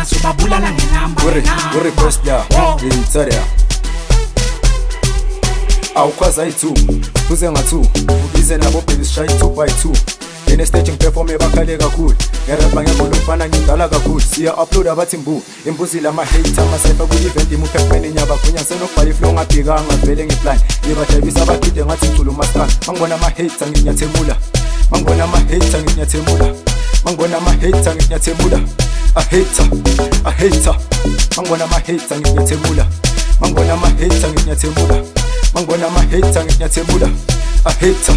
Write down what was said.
mina sobabulala ngenamba. Request ya ngitsaya awukwaza i2 uze nga2 ubize nabo baby shy 2x2 ine stage ngiperforme bakhale kakhulu ngerapha ngebona umfana ngidala kakhulu siya upload abathi mbu imbuzi lama hater masefa ku event imuphefumene nyaba kunya senokubhala iflow ngabhekanga vele ngiplan ngibajayibisa abaqide ngathi ngicula umaster mangibona ama hater nginyathemula mangibona ama hater nginyathemula mangibona ama hater nginyathemula a hater mangibona ama hater nginyathemula mangibona ama hater nginyathemula mangibona ama hater nginyathemula a hater